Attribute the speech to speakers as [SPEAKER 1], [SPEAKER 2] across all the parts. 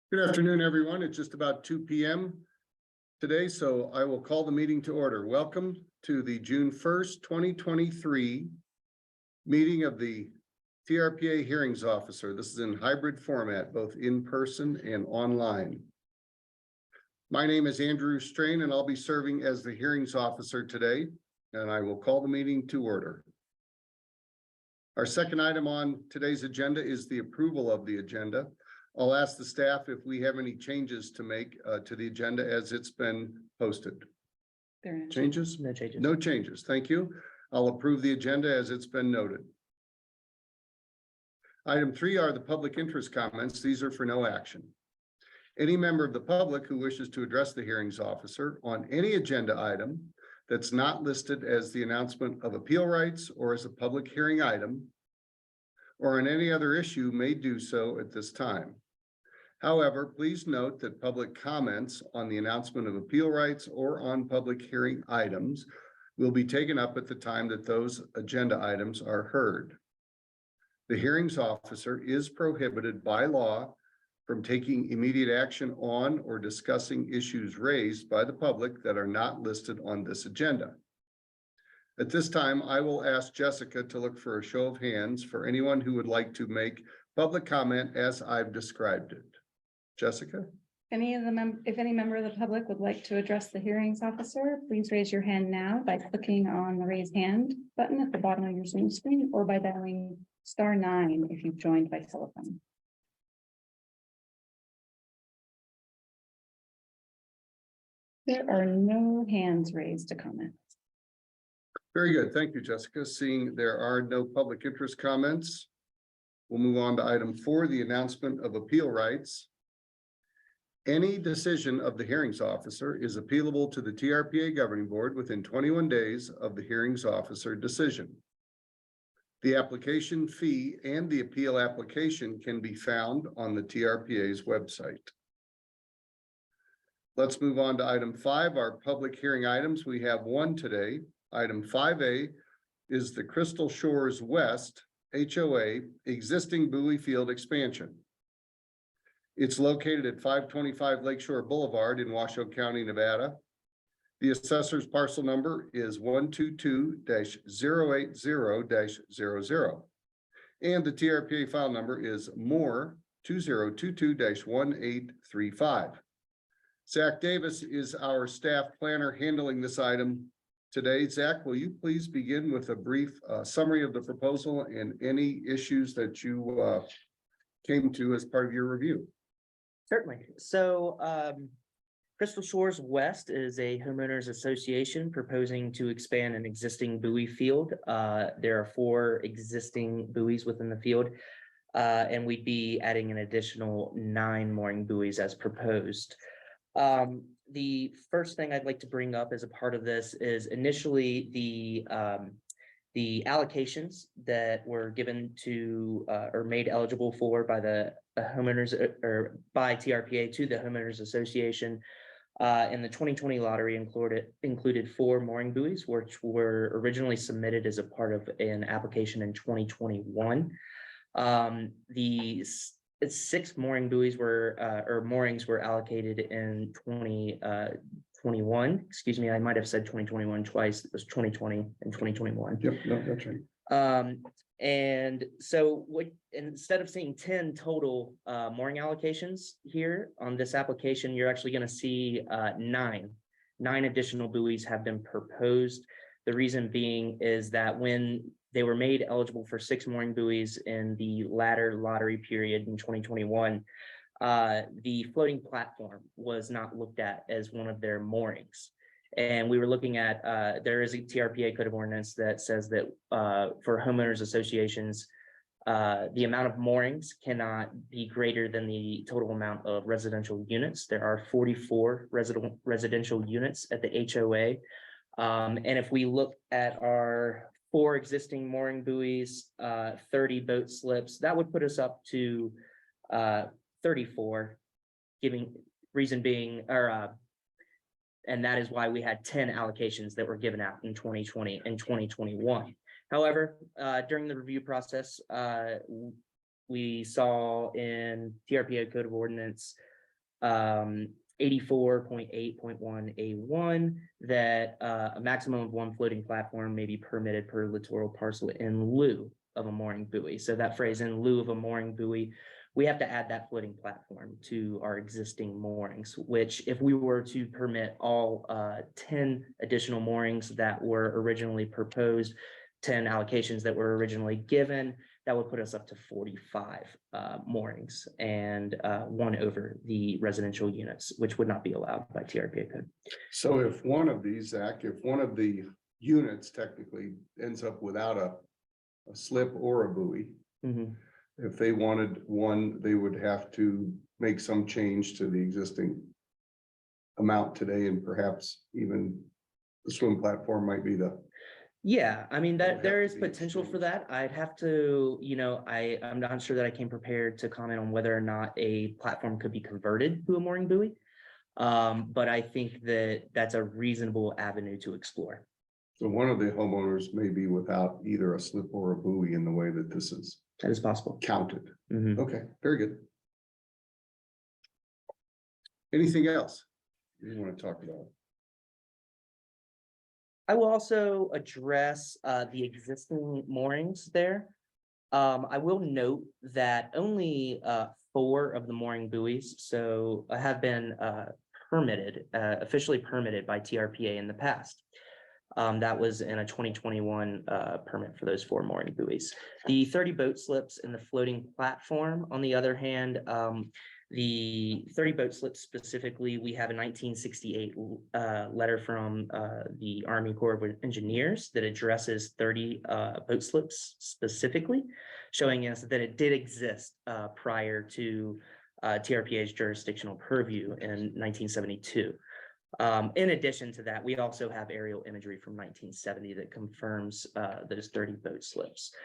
[SPEAKER 1] Good afternoon, everyone. It's just about 2 p.m. today, so I will call the meeting to order. Welcome to the June 1st, 2023 meeting of the TRPA Hearings Officer. This is in hybrid format, both in person and online. My name is Andrew Strain, and I'll be serving as the Hearings Officer today, and I will call the meeting to order. Our second item on today's agenda is the approval of the agenda. I'll ask the staff if we have any changes to make to the agenda as it's been posted.
[SPEAKER 2] There are no
[SPEAKER 1] Changes?
[SPEAKER 2] No changes.
[SPEAKER 1] No changes. Thank you. I'll approve the agenda as it's been noted. Item 3 are the public interest comments. These are for no action. Any member of the public who wishes to address the hearings officer on any agenda item that's not listed as the announcement of appeal rights or as a public hearing item or on any other issue may do so at this time. However, please note that public comments on the announcement of appeal rights or on public hearing items will be taken up at the time that those agenda items are heard. The hearings officer is prohibited by law from taking immediate action on or discussing issues raised by the public that are not listed on this agenda. At this time, I will ask Jessica to look for a show of hands for anyone who would like to make public comment as I've described it. Jessica?
[SPEAKER 2] If any member of the public would like to address the hearings officer, please raise your hand now by clicking on the raise hand button at the bottom of your Zoom screen or by dialing *9 if you've joined by telephone. There are no hands raised to comment.
[SPEAKER 1] Very good. Thank you, Jessica. Seeing there are no public interest comments, we'll move on to item 4, the announcement of appeal rights. Any decision of the hearings officer is appealable to the TRPA Governing Board within 21 days of the hearings officer decision. The application fee and the appeal application can be found on the TRPA's website. Let's move on to item 5, our public hearing items. We have one today. Item 5A is the Crystal Shores West HOA existing buoy field expansion. It's located at 525 Lakeshore Boulevard in Washoe County, Nevada. The assessor's parcel number is 122-080-00. And the TRPA file number is more 2022-1835. Zach Davis is our staff planner handling this item today. Zach, will you please begin with a brief summary of the proposal and any issues that you came to as part of your review?
[SPEAKER 3] Certainly. So Crystal Shores West is a homeowners association proposing to expand an existing buoy field. There are 4 existing buoys within the field, and we'd be adding an additional 9 mooring buoys as proposed. The first thing I'd like to bring up as a part of this is initially the allocations that were given to or made eligible for by the homeowners or by TRPA to the homeowners association in the 2020 lottery included 4 mooring buoys, which were originally submitted as a part of an application in 2021. The 6 mooring buoys were or moorings were allocated in 2021. Excuse me, I might have said 2021 twice. It was 2020 and 2021.
[SPEAKER 1] Yep, no, that's right.
[SPEAKER 3] And so instead of seeing 10 total mooring allocations here on this application, you're actually going to see 9 additional buoys have been proposed. The reason being is that when they were made eligible for 6 mooring buoys in the latter lottery period in 2021, the floating platform was not looked at as one of their moorings. And we were looking at, there is a TRPA code of ordinance that says that for homeowners associations, the amount of moorings cannot be greater than the total amount of residential units. There are 44 residential units at the HOA. And if we look at our 4 existing mooring buoys, 30 boat slips, that would put us up to 34, reason being, and that is why we had 10 allocations that were given out in 2020 and 2021. However, during the review process, we saw in TRPA Code of Ordinance 84.8.1A1 that a maximum of one floating platform may be permitted per littoral parcel in lieu of a mooring buoy. So that phrase, in lieu of a mooring buoy, we have to add that floating platform to our existing moorings, which if we were to permit all 10 additional moorings that were originally proposed, 10 allocations that were originally given, that would put us up to 45 moorings and one over the residential units, which would not be allowed by TRPA code.
[SPEAKER 1] So if one of these, Zach, if one of the units technically ends up without a slip or a buoy,
[SPEAKER 3] Mhm.
[SPEAKER 1] if they wanted one, they would have to make some change to the existing amount today, and perhaps even the swim platform might be the.
[SPEAKER 3] Yeah, I mean,
[SPEAKER 1] Would
[SPEAKER 3] that
[SPEAKER 1] have
[SPEAKER 3] there
[SPEAKER 1] to
[SPEAKER 3] is
[SPEAKER 1] be
[SPEAKER 3] potential for
[SPEAKER 1] exchanged.
[SPEAKER 3] that. I'd have to, I'm not sure that I came prepared to comment on whether or not a platform could be converted to a mooring buoy. But I think that that's a reasonable avenue to explore.
[SPEAKER 1] So one of the homeowners may be without either a slip or a buoy in the way that this is
[SPEAKER 3] That is possible.
[SPEAKER 1] counted.
[SPEAKER 3] Mhm.
[SPEAKER 1] Okay, very good. Anything else you want to talk about?
[SPEAKER 3] I will also address the existing moorings there. I will note that only 4 of the mooring buoys have been permitted, officially permitted by TRPA in the past. That was in a 2021 permit for those 4 mooring buoys. The 30 boat slips and the floating platform, on the other hand, the 30 boat slips specifically, we have a 1968 letter from the Army Corps of Engineers that addresses 30 boat slips specifically, showing us that it did exist prior to TRPA's jurisdictional purview in 1972. In addition to that, we also have aerial imagery from 1970 that confirms those 30 boat slips.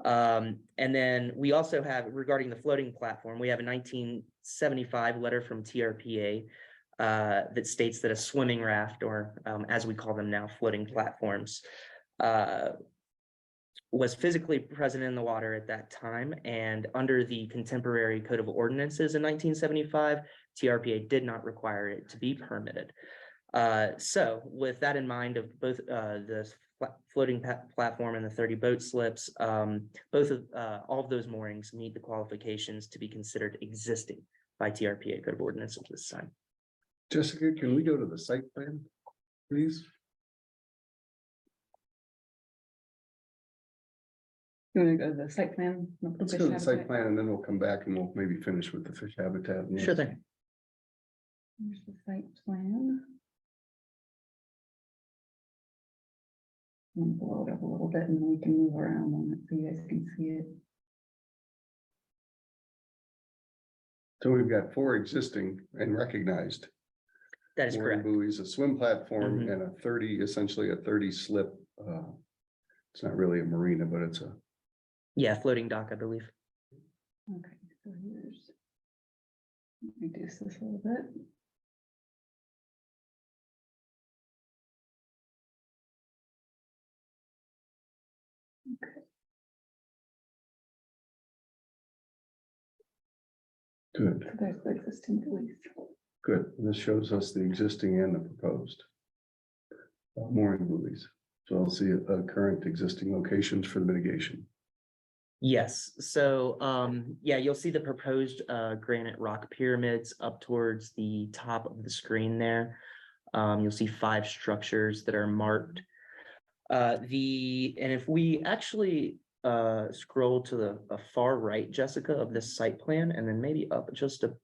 [SPEAKER 3] And then we also have, regarding the floating platform, we have a 1975 letter from TRPA that states that a swimming raft, or as we call them now, floating platforms, was physically present in the water at that time. And under the contemporary Code of Ordinances in 1975, TRPA did not require it to be permitted. So with that in mind, of both the floating platform and the 30 boat slips, all of those moorings meet the qualifications to be considered existing by TRPA Code of Ordinance at this time.
[SPEAKER 1] Jessica, can we go to the site plan, please?
[SPEAKER 2] You want to go to the site plan?
[SPEAKER 1] Let's go to the site plan and then we'll come back and we'll maybe finish with the fish habitat.
[SPEAKER 3] Sure thing.
[SPEAKER 2] Here's the site plan. I'm gonna blow it up a little bit and we can move around on it so you guys can see it.
[SPEAKER 1] So we've got 4 existing and recognized
[SPEAKER 3] That is
[SPEAKER 1] mooring
[SPEAKER 3] correct.
[SPEAKER 1] buoys, a swim platform,
[SPEAKER 3] Mhm.
[SPEAKER 1] and a 30, essentially a 30 slip. It's not really a marina, but it's a.
[SPEAKER 3] Yeah, floating dock, I believe.
[SPEAKER 2] Okay, so here's. Reduce this a little bit.
[SPEAKER 1] Good,
[SPEAKER 2] So there's the existing buoys.
[SPEAKER 1] good. And this shows us the existing and the proposed mooring buoys. So I'll see current existing locations for the mitigation.
[SPEAKER 3] Yes, so yeah, you'll see the proposed granite rock pyramids up towards the top of the screen there. You'll see 5 structures that are marked. And if we actually scroll to the far right, Jessica, of this site plan, and then maybe up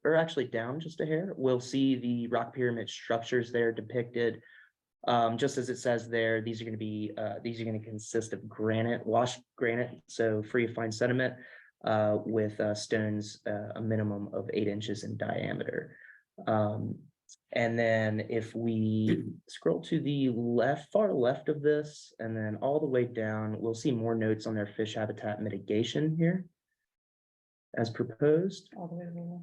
[SPEAKER 3] or actually down just a hair, we'll see the rock pyramid structures there depicted. Just as it says there, these are going to consist of washed granite, so free of fine sediment, with stones a minimum of 8 inches in diameter. And then if we scroll to the far left of this, and then all the way down, we'll see more notes on their fish habitat mitigation here as proposed.
[SPEAKER 2] All the way over.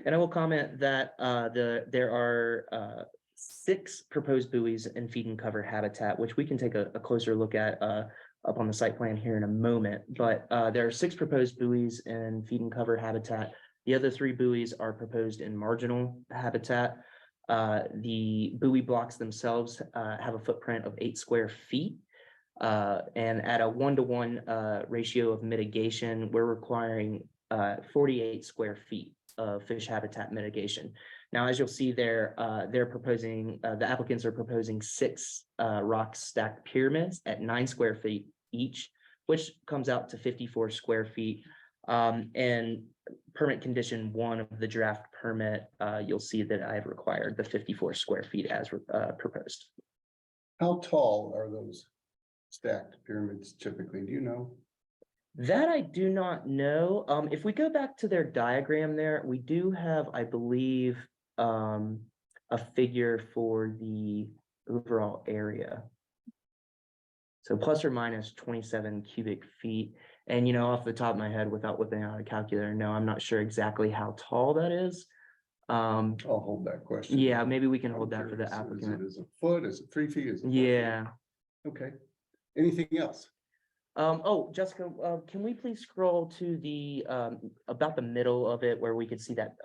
[SPEAKER 3] And I will comment that there are 6 proposed buoys in feed and cover habitat, which we can take a closer look at up on the site plan here in a moment. But there are 6 proposed buoys in feed and cover habitat The other 3 buoys are proposed in marginal habitat. The buoy blocks themselves have a footprint of 8 square feet. And at a 1-to-1 ratio of mitigation, we're requiring 48 square feet of fish habitat mitigation. Now, as you'll see there, they're proposing, the applicants are proposing 6 rock stacked pyramids at 9 square feet each, which comes out to 54 square feet. And permit condition 1 of the draft permit, you'll see that I've required the 54 square feet as proposed.
[SPEAKER 1] How tall are those stacked pyramids typically? Do you know?
[SPEAKER 3] That I do not know. If we go back to their diagram there, we do have, I believe, a figure for the overall area. So plus or minus 27 cubic feet. And, you know, off the top of my head, without whipping out a calculator, no, I'm not sure exactly how tall that is.
[SPEAKER 1] I'll hold that question.
[SPEAKER 3] Yeah, maybe we can
[SPEAKER 1] I'm
[SPEAKER 3] hold that for the
[SPEAKER 1] curious.
[SPEAKER 3] applicant.
[SPEAKER 1] Is it a foot? Is it 3 feet? Is it 4 feet?
[SPEAKER 3] Yeah.
[SPEAKER 1] Okay. Anything else?
[SPEAKER 3] Oh, Jessica, can we please scroll to the, about the middle of it where we could see that,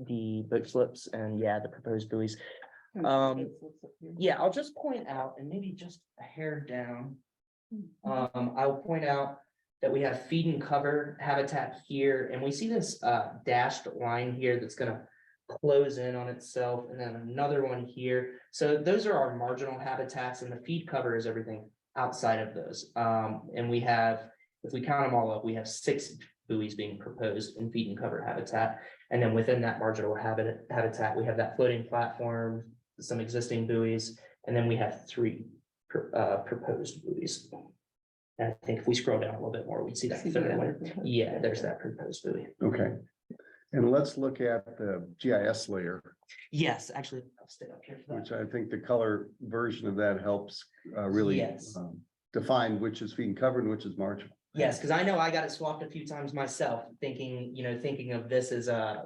[SPEAKER 3] the boat slips and yeah, the proposed buoys. Yeah, I'll just point out, and maybe just a hair down. I'll point out that we have feed and cover habitat here, and we see this dashed line here that's gonna close in on itself, and then another one here. So those are our marginal habitats, and the feed cover is everything outside of those. And we have, if we count them all up, we have 6 buoys being proposed in feed and cover habitat. And then within that marginal habitat, we have that floating platform, some existing buoys, and then we have 3 proposed buoys. And I think if we scroll down a little bit more, we see that third one. Yeah, there's that proposed buoy.
[SPEAKER 1] Okay. And let's look at the GIS layer,
[SPEAKER 3] Yes, actually, I'll stay up here for that.
[SPEAKER 1] which I think the color version of that helps really
[SPEAKER 3] Yes.
[SPEAKER 1] define which is feed and cover and which is marginal.
[SPEAKER 3] Yes, because I know I got it swapped a few times myself, thinking of this as a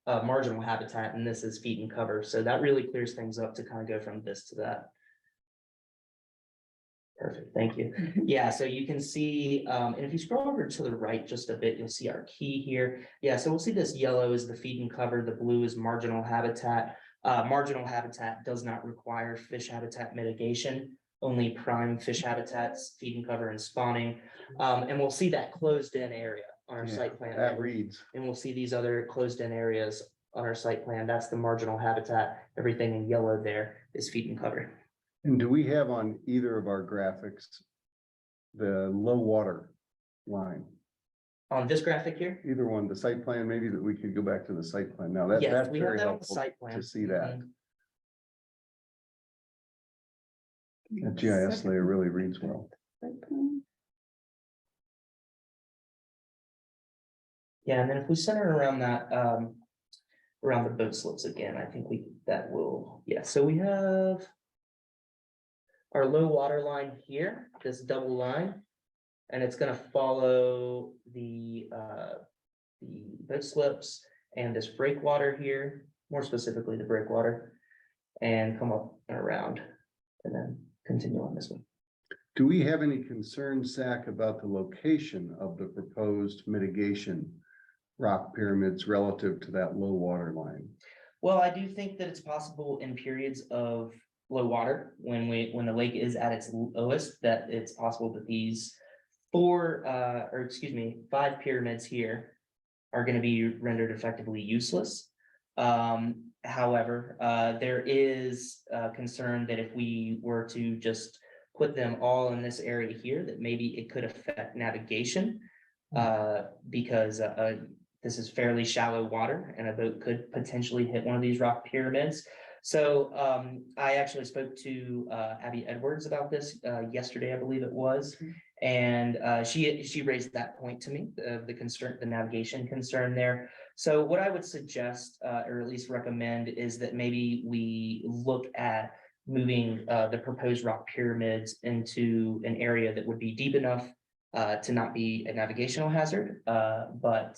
[SPEAKER 3] marginal habitat and this is feed and cover. So that really clears things up to kind of go from this to that. Perfect, thank you. Yeah, so you can see, and if you scroll over to the right just a bit, you'll see our key here. Yeah, so we'll see this yellow is the feed and cover, the blue is marginal habitat. Marginal habitat does not require fish habitat mitigation, only prime fish habitats, feed and cover and spawning. And we'll see that closed in area on our
[SPEAKER 1] Yeah,
[SPEAKER 3] site plan.
[SPEAKER 1] that reads.
[SPEAKER 3] And we'll see these other closed in areas on our site plan. That's the marginal habitat. Everything in yellow there is feed and cover.
[SPEAKER 1] And do we have on either of our graphics the low water line?
[SPEAKER 3] On this graphic here?
[SPEAKER 1] Either one, the site plan, maybe that we could go back to the site plan. Now
[SPEAKER 3] Yes,
[SPEAKER 1] that's
[SPEAKER 3] we have
[SPEAKER 1] very
[SPEAKER 3] that on the
[SPEAKER 1] helpful
[SPEAKER 3] site plan.
[SPEAKER 1] to see that.
[SPEAKER 3] Mhm.
[SPEAKER 1] That GIS layer really reads well.
[SPEAKER 3] Yeah, and then if we center around that, around the boat slips again, I think that will, yeah, so we have our low water line here, this double line, and it's gonna follow the boat slips and this breakwater here, more specifically the breakwater, and come up and around, and then continue on this one.
[SPEAKER 1] Do we have any concerns, Zach, about the location of the proposed mitigation rock pyramids relative to that low water line?
[SPEAKER 3] Well, I do think that it's possible in periods of low water, when the lake is at its lowest, that it's possible that these 5 pyramids here are going to be rendered effectively useless. However, there is concern that if we were to just put them all in this area here, that maybe it could affect navigation, because this is fairly shallow water and a boat could potentially hit one of these rock pyramids. So I actually spoke to Abby Edwards about this yesterday, I believe it was. And she raised that point to me, the concern, the navigation concern there. So what I would suggest, or at least recommend, is that maybe we look at moving the proposed rock pyramids into an area that would be deep enough to not be a navigational hazard, but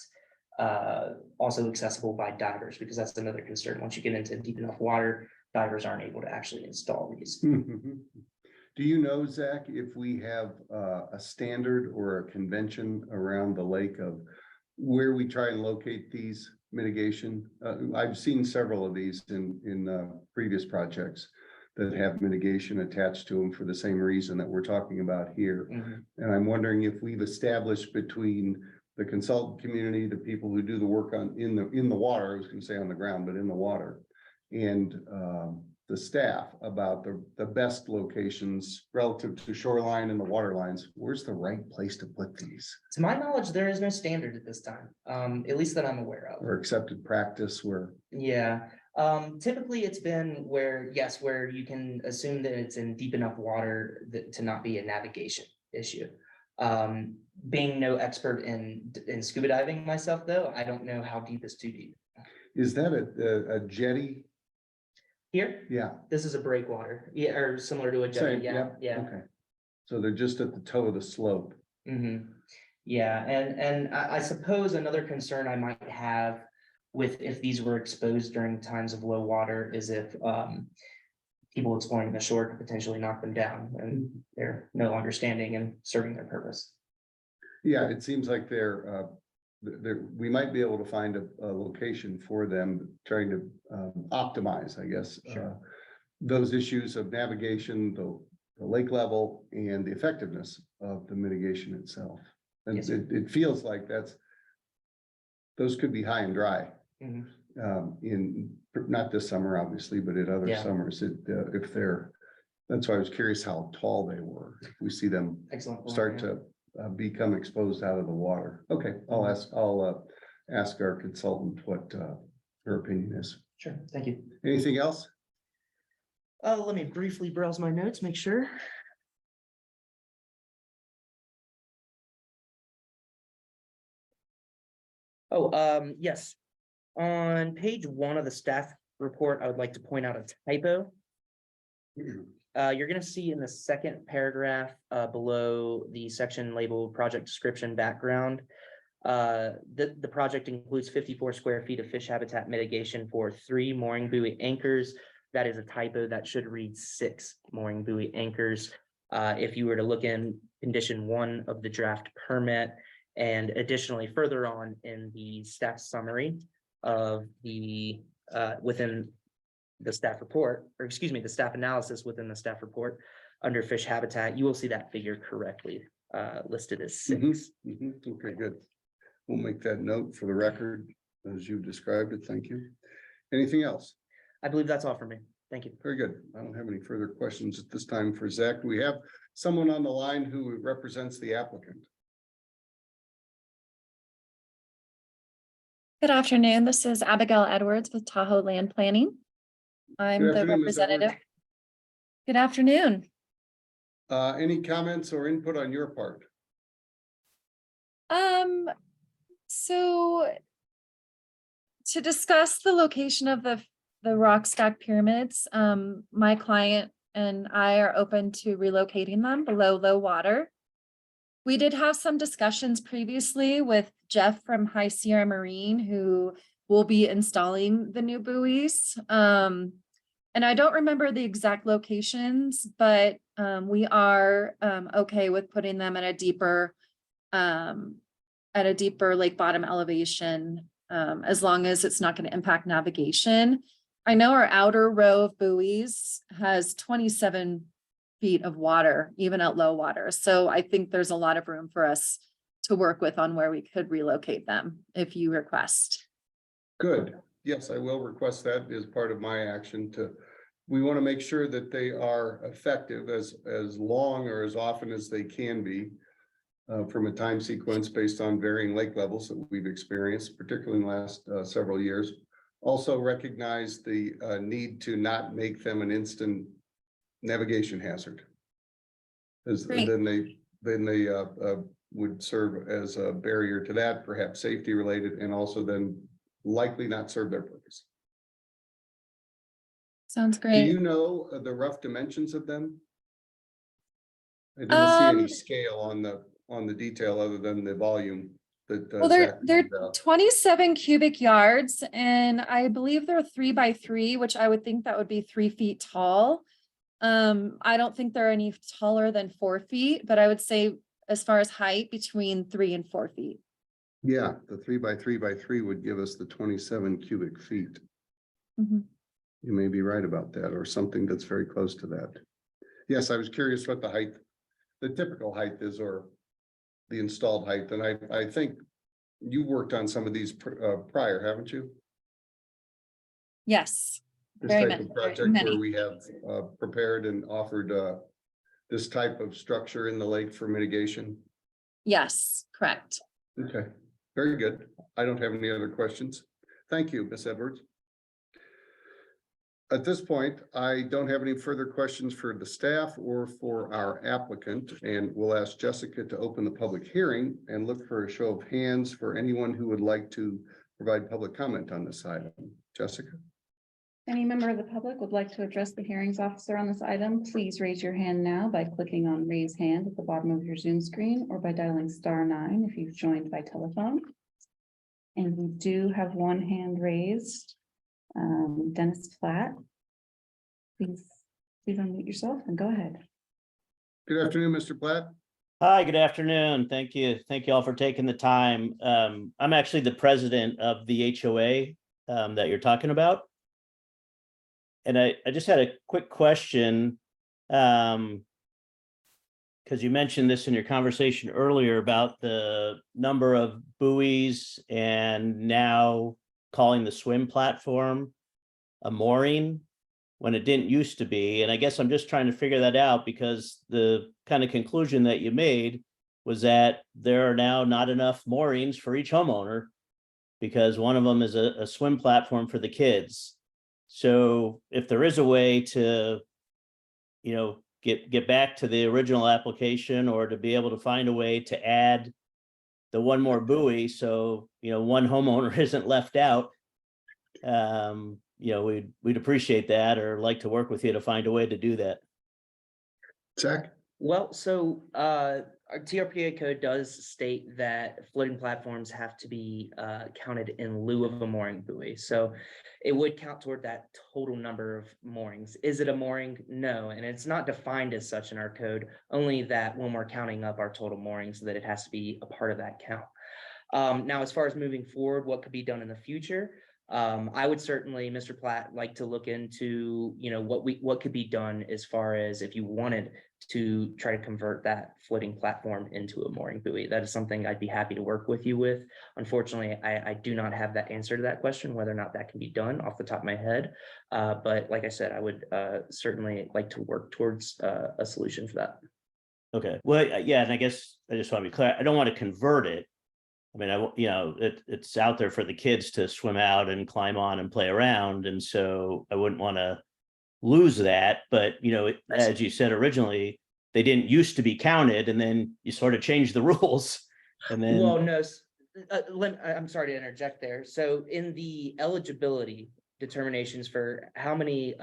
[SPEAKER 3] also accessible by divers, because that's another concern. Once you get into deep enough water, divers aren't able to actually install these.
[SPEAKER 1] Do you know, Zach, if we have a standard or a convention around the lake of where we try and locate these mitigation. I've seen several of these in previous projects that have mitigation attached to them for the same reason that we're talking about here.
[SPEAKER 3] Mhm.
[SPEAKER 1] And I'm wondering if we've established between the consultant community, the people who do the work in the water, I was gonna say on the ground, but in the water, and the staff about the best locations relative to shoreline and the water lines. Where's the right place to put these?
[SPEAKER 3] To my knowledge, there is no standard at this time, at least that I'm aware of.
[SPEAKER 1] Or accepted practice where,
[SPEAKER 3] Yeah, typically it's been where, yes, where you can assume that it's in deep enough water that to not be a navigation issue. Being no expert in scuba diving myself, though, I don't know how deep is too deep.
[SPEAKER 1] is that a jetty?
[SPEAKER 3] Here,
[SPEAKER 1] Yeah.
[SPEAKER 3] this is a breakwater, yeah, or similar to a jetty,
[SPEAKER 1] Same,
[SPEAKER 3] yeah, yeah.
[SPEAKER 1] Okay. So they're just at the toe of the slope.
[SPEAKER 3] Yeah, and I suppose another concern I might have with if these were exposed during times of low water is if people exploring the shore could potentially knock them down and they're no longer standing and serving their purpose.
[SPEAKER 1] Yeah, it seems like we might be able to find a location for them, trying to optimize, I guess.
[SPEAKER 3] Sure.
[SPEAKER 1] Those issues of navigation, the lake level, and the effectiveness of the mitigation itself. And
[SPEAKER 3] Yes, sir.
[SPEAKER 1] it feels like those could be high and dry.
[SPEAKER 3] Mhm.
[SPEAKER 1] In, not this summer, obviously, but in other
[SPEAKER 3] Yeah.
[SPEAKER 1] summers, that's why I was curious how tall they were. If we see them
[SPEAKER 3] Excellent point,
[SPEAKER 1] start
[SPEAKER 3] yeah.
[SPEAKER 1] to become exposed out of the water. Okay, I'll ask our consultant what her opinion is.
[SPEAKER 3] Sure, thank you.
[SPEAKER 1] Anything else?
[SPEAKER 3] Let me briefly browse my notes, make sure. Yes. On page 1 of the staff report, I would like to point out a typo. You're gonna see in the second paragraph, below the section labeled project description background. The project includes 54 square feet of fish habitat mitigation for 3 mooring buoy anchors. That is a typo. That should read 6 mooring buoy anchors. If you were to look in condition 1 of the draft permit, and additionally further on in the staff summary of the, within the staff report, or excuse me, the staff analysis within the staff report, under fish habitat, you will see that figure correctly listed as 6.
[SPEAKER 1] Okay, good. We'll make that note for the record as you described it. Thank you. Anything else?
[SPEAKER 3] I believe that's all for me. Thank you.
[SPEAKER 1] Very good. I don't have any further questions at this time for Zach. Do we have someone on the line who represents the applicant?
[SPEAKER 4] Good afternoon. This is Abigail Edwards with Tahoe Land Planning. I'm
[SPEAKER 1] Good
[SPEAKER 4] the
[SPEAKER 1] afternoon, Ms. Edwards.
[SPEAKER 4] representative. Good afternoon.
[SPEAKER 1] Any comments or input on your part?
[SPEAKER 4] So to discuss the location of the rock stack pyramids, my client and I are open to relocating them below low water. We did have some discussions previously with Jeff from High Sierra Marine, who will be installing the new buoys. And I don't remember the exact locations, but we are okay with putting them at a deeper lake bottom elevation, as long as it's not going to impact navigation. I know our outer row of buoys has 27 feet of water, even at low water. So I think there's a lot of room for us to work with on where we could relocate them if you request.
[SPEAKER 1] Good. Yes, I will request that as part of my action we want to make sure that they are effective as long or as often as they can be from a time sequence based on varying lake levels that we've experienced, particularly in the last several years. Also recognize the need to not make them an instant navigation hazard. As then they would serve as a barrier to that, perhaps safety related, and also then likely not serve their purpose.
[SPEAKER 4] Sounds
[SPEAKER 1] Do
[SPEAKER 4] great.
[SPEAKER 1] you know the rough dimensions of them? I didn't see any scale on the detail other than the volume that.
[SPEAKER 4] Well, they're 27 cubic yards, and I believe they're 3 by 3, which I would think that would be 3 feet tall. I don't think they're any taller than 4 feet, but I would say as far as height, between 3 and 4 feet.
[SPEAKER 1] Yeah, the 3 by 3 by 3 would give us the 27 cubic feet.
[SPEAKER 4] Mhm.
[SPEAKER 1] You may be right about that, or something that's very close to that. Yes, I was curious what the height, the typical height is, or the installed height, and I think you worked on some of these prior, haven't you?
[SPEAKER 4] Yes,
[SPEAKER 1] This
[SPEAKER 4] Very
[SPEAKER 1] type
[SPEAKER 4] many,
[SPEAKER 1] of
[SPEAKER 4] very
[SPEAKER 1] project where
[SPEAKER 4] many.
[SPEAKER 1] we have prepared and offered this type of structure in the lake for mitigation.
[SPEAKER 4] yes, correct.
[SPEAKER 1] Okay, very good. I don't have any other questions. Thank you, Ms. Edwards. At this point, I don't have any further questions for the staff or for our applicant, and we'll ask Jessica to open the public hearing and look for a show of hands for anyone who would like to provide public comment on this item. Jessica?
[SPEAKER 2] Any member of the public would like to address the hearings officer on this item, please raise your hand now by clicking on raise hand at the bottom of your Zoom screen or by dialing *9 if you've joined by telephone. And we do have one hand raised. Dennis Platt. Please unmute yourself and go ahead.
[SPEAKER 1] Good afternoon, Mr. Platt.
[SPEAKER 5] Hi, good afternoon. Thank you. Thank you all for taking the time. I'm actually the president of the HOA that you're talking about. And I just had a quick question. Because you mentioned this in your conversation earlier about the number of buoys and now calling the swim platform a mooring when it didn't used to be. And I guess I'm just trying to figure that out because the kind of conclusion that you made was that there are now not enough moorings for each homeowner because one of them is a swim platform for the kids. So if there is a way to, get back to the original application or to be able to find a way to add the one more buoy, so, one homeowner isn't left out, we'd appreciate that or like to work with you to find a way to do that.
[SPEAKER 1] Zach?
[SPEAKER 3] Well, so our TRPA code does state that floating platforms have to be counted in lieu of a mooring buoy. So it would count toward that total number of moorings. Is it a mooring? No, and it's not defined as such in our code, only that when we're counting up our total moorings, that it has to be a part of that count. Now, as far as moving forward, what could be done in the future? I would certainly, Mr. Platt, like to look into, what could be done as far as if you wanted to try to convert that floating platform into a mooring buoy. That is something I'd be happy to work with you with. Unfortunately, I do not have that answer to that question, whether or not that can be done off the top of my head. But like I said, I would certainly like to work towards a solution for that.
[SPEAKER 5] Okay, well, yeah, and I guess I just want to be clear, I don't want to convert it. I mean, it's out there for the kids to swim out and climb on and play around. And so I wouldn't want to lose that. But, as you said originally, they didn't used to be counted and then you sort of changed the rules. And then,
[SPEAKER 3] Well, no, I'm sorry to interject there. So in the eligibility determinations for how many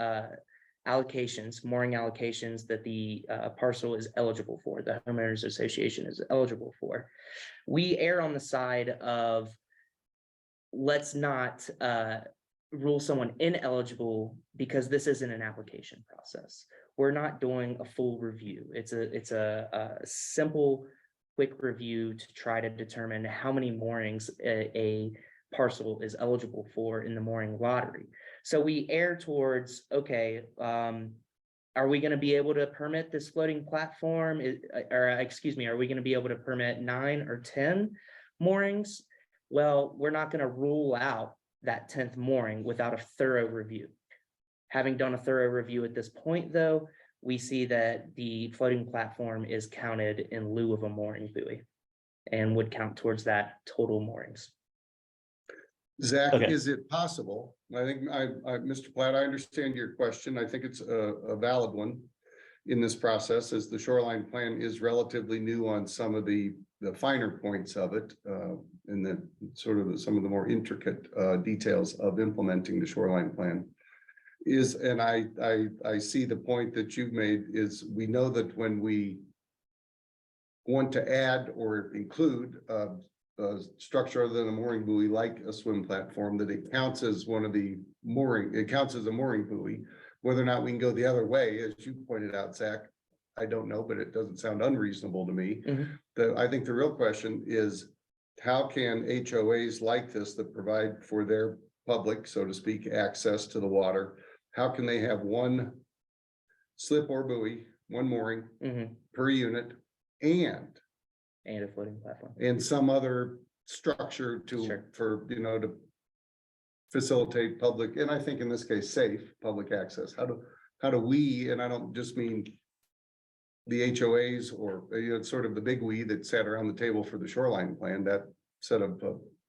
[SPEAKER 3] allocations, mooring allocations that the parcel is eligible for, the homeowners association is eligible for, we err on the side of let's not rule someone ineligible because this isn't an application process. We're not doing a full review. It's a simple, quick review to try to determine how many moorings a parcel is eligible for in the mooring lottery. So we err towards, okay, are we going to be able to permit this floating platform? Are we going to be able to permit 9 or 10 moorings? Well, we're not going to rule out that 10th mooring without a thorough review. Having done a thorough review at this point, though, we see that the floating platform is counted in lieu of a mooring buoy and would count towards that total moorings.
[SPEAKER 1] Zach,
[SPEAKER 5] Okay.
[SPEAKER 1] Is it possible? I think Mr. Platt, I understand your question. I think it's a valid one in this process, as the shoreline plan is relatively new on some of the finer points of it, and the sort of some of the more intricate details of implementing the shoreline plan. And I see the point that you've made is we know that when we want to add or include a structure other than a mooring buoy, like a swim platform, that it counts as one of the mooring, it counts as a mooring buoy. Whether or not we can go the other way, as you pointed out, Zach, I don't know, but it doesn't sound unreasonable to me.
[SPEAKER 3] Mhm.
[SPEAKER 1] I think the real question is, how can HOAs like this that provide for their public, so to speak, access to the water? How can they have one slip or buoy, one mooring
[SPEAKER 3] Mhm.
[SPEAKER 1] per unit and
[SPEAKER 3] And a floating platform.
[SPEAKER 1] some other structure to,
[SPEAKER 3] Sure.
[SPEAKER 1] for, to facilitate public, and I think in this case, safe public access? How do we, and I don't just mean the HOAs or, it's sort of the big we that sat around the table for the shoreline plan, that set of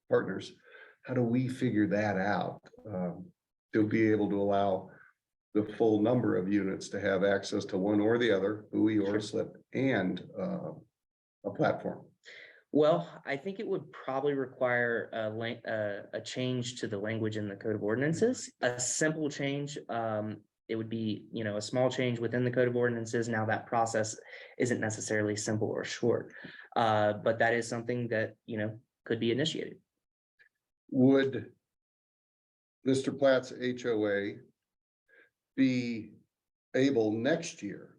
[SPEAKER 1] partners. How do we figure that out? To be able to allow the full number of units to have access to one or the other, buoy or
[SPEAKER 3] Sure.
[SPEAKER 1] slip, and a platform.
[SPEAKER 3] Well, I think it would probably require a change to the language in the code of ordinances, a simple change. It would be, a small change within the code of ordinances. Now that process isn't necessarily simple or short. But that is something that, could be initiated.
[SPEAKER 1] Would Mr. Platt's HOA be able next year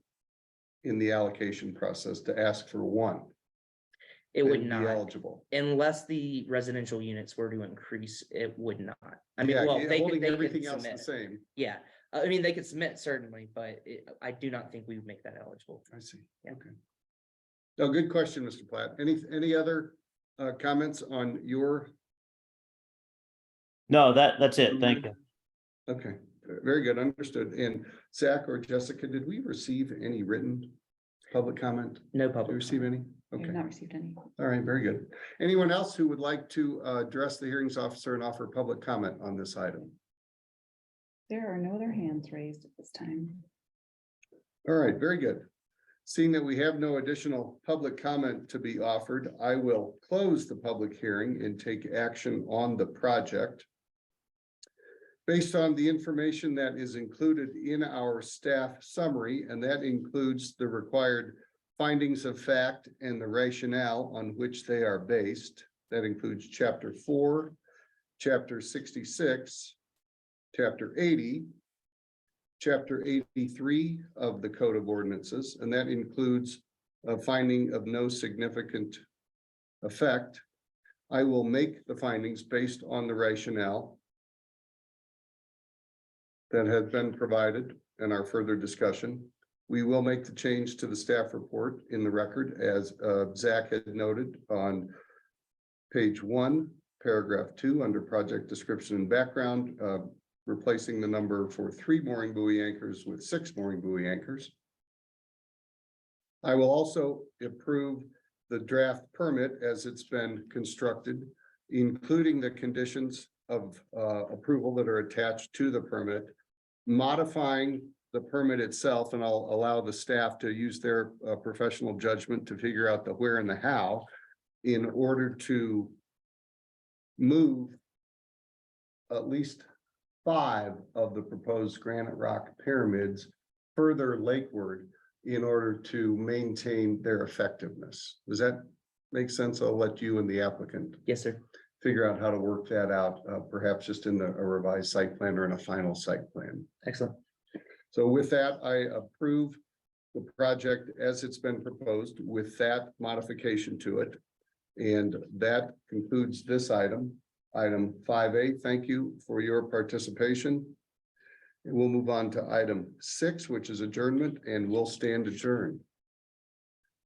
[SPEAKER 1] in the allocation process to ask for one?
[SPEAKER 3] It would
[SPEAKER 1] and be
[SPEAKER 3] not,
[SPEAKER 1] eligible.
[SPEAKER 3] unless the residential units were to increase, it would not. I mean,
[SPEAKER 1] Yeah,
[SPEAKER 3] well, they
[SPEAKER 1] holding
[SPEAKER 3] could
[SPEAKER 1] everything else the
[SPEAKER 3] submit.
[SPEAKER 1] same.
[SPEAKER 3] Yeah, I mean, they could submit certainly, but I do not think we would make that eligible.
[SPEAKER 1] I see.
[SPEAKER 3] Yeah.
[SPEAKER 1] Okay. No, good question, Mr. Platt. Any other comments on your?
[SPEAKER 5] No, that's it. Thank you.
[SPEAKER 1] Okay, very good, understood. And Zach or Jessica, did we receive any written public comment?
[SPEAKER 3] No
[SPEAKER 1] Did we
[SPEAKER 3] public.
[SPEAKER 1] receive any?
[SPEAKER 2] We have
[SPEAKER 1] Okay,
[SPEAKER 2] not received any.
[SPEAKER 1] all right, very good. Anyone else who would like to address the hearings officer and offer public comment on this item?
[SPEAKER 2] There are no other hands raised at this time.
[SPEAKER 1] All right, very good. Seeing that we have no additional public comment to be offered, I will close the public hearing and take action on the project. Based on the information that is included in our staff summary, and that includes the required findings of fact and the rationale on which they are based. That includes chapter 4, chapter 66, chapter 80, chapter 83 of the Code of Ordinances, and that includes a finding of no significant effect. I will make the findings based on the rationale that has been provided in our further discussion. We will make the change to the staff report in the record, as Zach had noted on page 1, paragraph 2, under project description and background, replacing the number for 3 mooring buoy anchors with 6 mooring buoy anchors. I will also approve the draft permit as it's been constructed, including the conditions of approval that are attached to the permit, modifying the permit itself, and I'll allow the staff to use their professional judgment to figure out the where and the how in order to move at least 5 of the proposed granite rock pyramids further lakeward in order to maintain their effectiveness. Does that make sense? I'll let you and the applicant
[SPEAKER 3] Yes, sir.
[SPEAKER 1] figure out how to work that out, perhaps just in a revised site plan or in a final site plan.
[SPEAKER 3] Excellent.
[SPEAKER 1] So with that, I approve the project as it's been proposed with that modification to it. And that concludes this item, item 5A. Thank you for your participation. And we'll move on to item 6, which is adjournment, and we'll stand adjourned.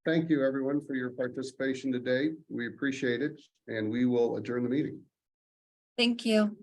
[SPEAKER 1] Thank you, everyone, for your participation today. We appreciate it, and we will adjourn the meeting.
[SPEAKER 4] Thank you.